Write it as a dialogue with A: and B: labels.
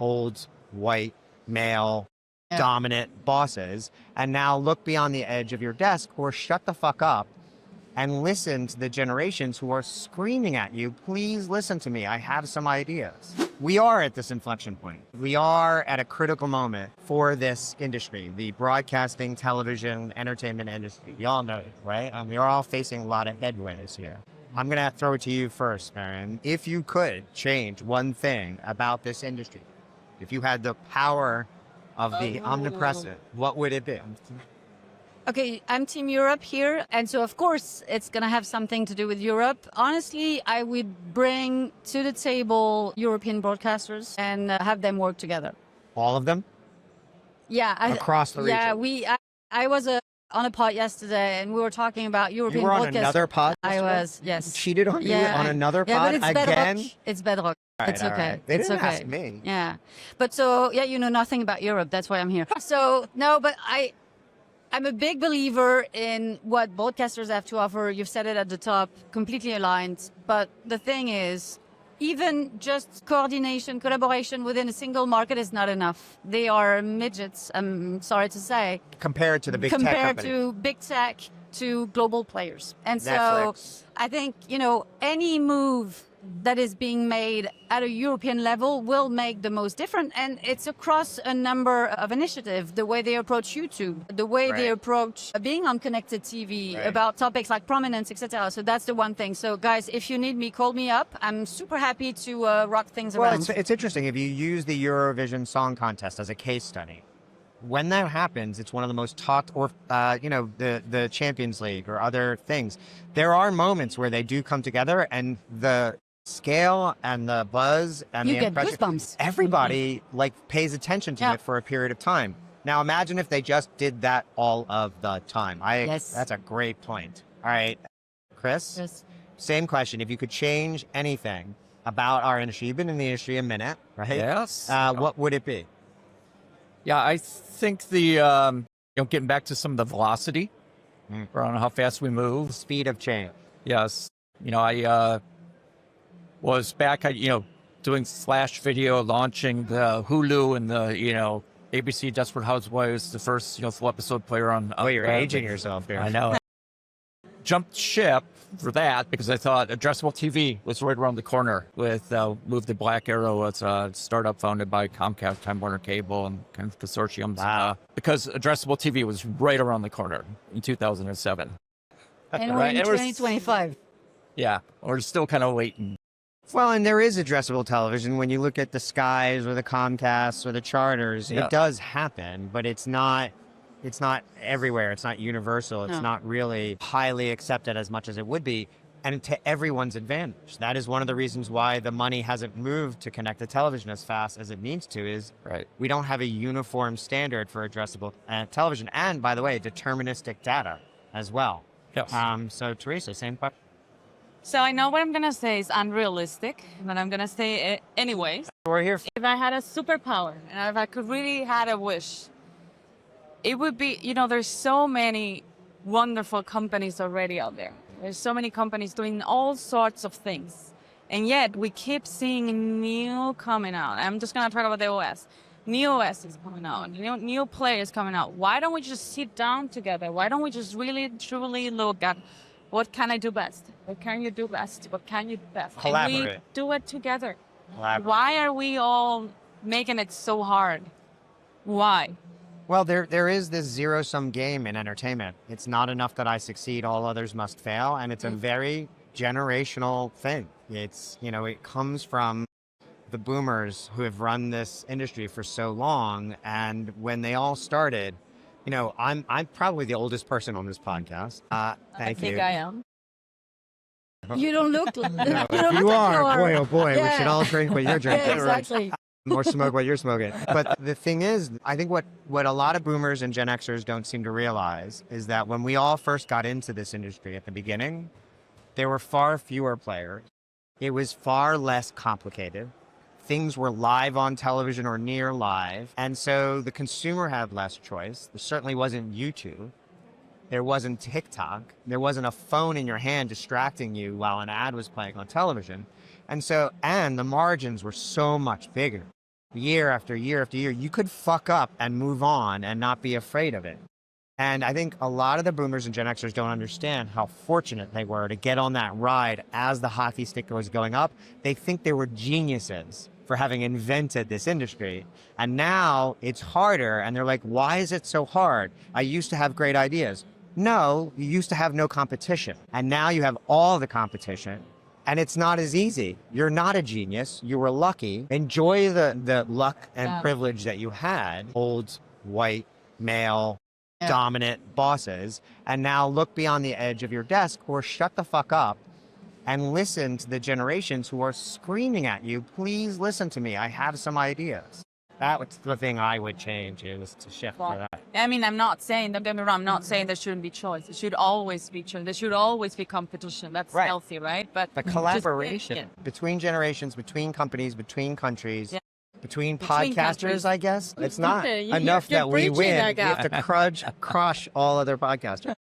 A: old, white, male, dominant bosses, and now look beyond the edge of your desk or shut the fuck up and listen to the generations who are screaming at you, please listen to me, I have some ideas. We are at this inflection point. We are at a critical moment for this industry, the broadcasting, television, entertainment industry. You all know it, right? We are all facing a lot of headwinds here. I'm gonna throw it to you first, Marion. If you could change one thing about this industry, if you had the power of the omnipresent, what would it be?
B: Okay, I'm Team Europe here, and so of course it's going to have something to do with Europe. Honestly, I would bring to the table European broadcasters and have them work together.
A: All of them?
B: Yeah.
A: Across the region?
B: Yeah, I was on a pod yesterday, and we were talking about European broadcasters.
A: You were on another pod yesterday?
B: I was, yes.
A: Cheated on you on another pod
B: but it's
A: again?
B: Bedrock. It's Bedrock.
A: Right,
B: it's okay.
A: Right. They
B: it's
A: didn't
B: okay.
A: ask me.
B: Yeah. But so, yeah, you know nothing about Europe. That's why I'm here. So, no, but I'm a big believer in what broadcasters have to offer. You've said it at the top, completely aligned. But the thing is, even just coordination, collaboration within a single market is not enough. They are midgets, I'm sorry to say.
A: Compared to the big tech
B: Compared
A: company.
B: to big tech, to global players. And
A: Netflix.
B: so I think, any move that is being made at a European level will make the most difference. And it's across a number of initiatives, the way they approach YouTube, the way they approach being on connected TV, about topics like prominence, etc. So that's the one thing. So guys, if you need me, call me up. I'm super happy to rock things around.
A: Well, it's interesting. If you use the Eurovision Song Contest as a case study, when that happens, it's one of the most talked, or, the Champions League or other things. There are moments where they do come together and the scale and the buzz and
B: you
A: the
B: get
A: impression,
B: goosebumps.
A: everybody pays attention to it for a period of time. Now imagine if they just did that all of the time. That's a great point. All right, Chris, same question. If you could change anything about our industry, you've been in the industry a minute, right?
C: Yes.
A: What would it be?
C: Yeah, I think the, getting back to some of the velocity around how fast we move.
A: The speed of change.
C: Yes. I was back, doing Slash video, launching the Hulu and the, ABC Desperate Housewives, the first, full episode player on.
A: Oh, you're aging yourself here.
C: I know. Jumped ship for that because I thought Addressable TV was right around the corner with Move the Black Arrow. It's a startup founded by Comcast, Time Warner Cable, and kind of consortiums.
A: Wow.
C: Because Addressable TV was right around the corner in 2007.
B: And we're in 2025.
C: Yeah, we're still kind of waiting.
A: Well, and there is addressable television. When you look at the Skies or the Comcasts or the Charters, it does happen, but it's not everywhere. It's not universal. It's not really highly accepted as much as it would be, and to everyone's advantage. That is one of the reasons why the money hasn't moved to connected television as fast as it needs to, is we don't have a uniform standard for addressable television. And by the way, deterministic data as well.
C: Yes.
A: So Teresa, same question.
D: So I know what I'm going to say is unrealistic, but I'm going to say it anyways.
A: We're here.
D: If I had a superpower and if I could really had a wish, it would be, there's so many wonderful companies already out there. There's so many companies doing all sorts of things. And yet we keep seeing new coming out. I'm just going to talk about the OS. New OS is coming out. New players coming out. Why don't we just sit down together? Why don't we just really, truly look at what can I do best? What can you do best? What can you do best?
A: Collaborate.
D: And we do it together.
A: Collaborate.
D: Why are we all making it so hard? Why?
A: Well, there is this zero-sum game in entertainment. It's not enough that I succeed, all others must fail, and it's a very generational thing. It's, it comes from the boomers who have run this industry for so long, and when they all started, I'm probably the oldest person on this podcast. Thank you.
D: I think I am.
B: You don't look like
A: No, if you are, boy, oh boy, we should all drink what you're drinking.
B: Yeah, exactly.
A: Or smoke what you're smoking. But the thing is, I think what a lot of boomers and Gen Xers don't seem to realize is that when we all first got into this industry at the beginning, there were far fewer players. It was far less complicated. Things were live on television or near live. And so the consumer had less choice. There certainly wasn't YouTube. There wasn't TikTok. There wasn't a phone in your hand distracting you while an ad was playing on television. And the margins were so much bigger. year after year after year, you could fuck up and move on and not be afraid of it. And I think a lot of the boomers and Gen Xers don't understand how fortunate they were to get on that ride as the hockey stick was going up. They think they were geniuses for having invented this industry. And now it's harder. And they're like, why is it so hard? I used to have great ideas. No, you used to have no competition. And now you have all the competition. And it's not as easy. You're not a genius. You were lucky. Enjoy the luck and privilege that you had. Old, white, male, dominant bosses. And now look beyond the edge of your desk or shut the fuck up and listen to the generations who are screaming at you. Please listen to me. I have some ideas. That was the thing I would change, is to shift for that.
D: I mean, I'm not saying, don't get me wrong, I'm not saying there shouldn't be choice. There should always be choice. There should always be competition. That's healthy, right? But
A: the collaboration between generations, between companies, between countries, between podcasters,
D: countries.
A: I guess. It's not enough that we win. We have to crush all other podcasters.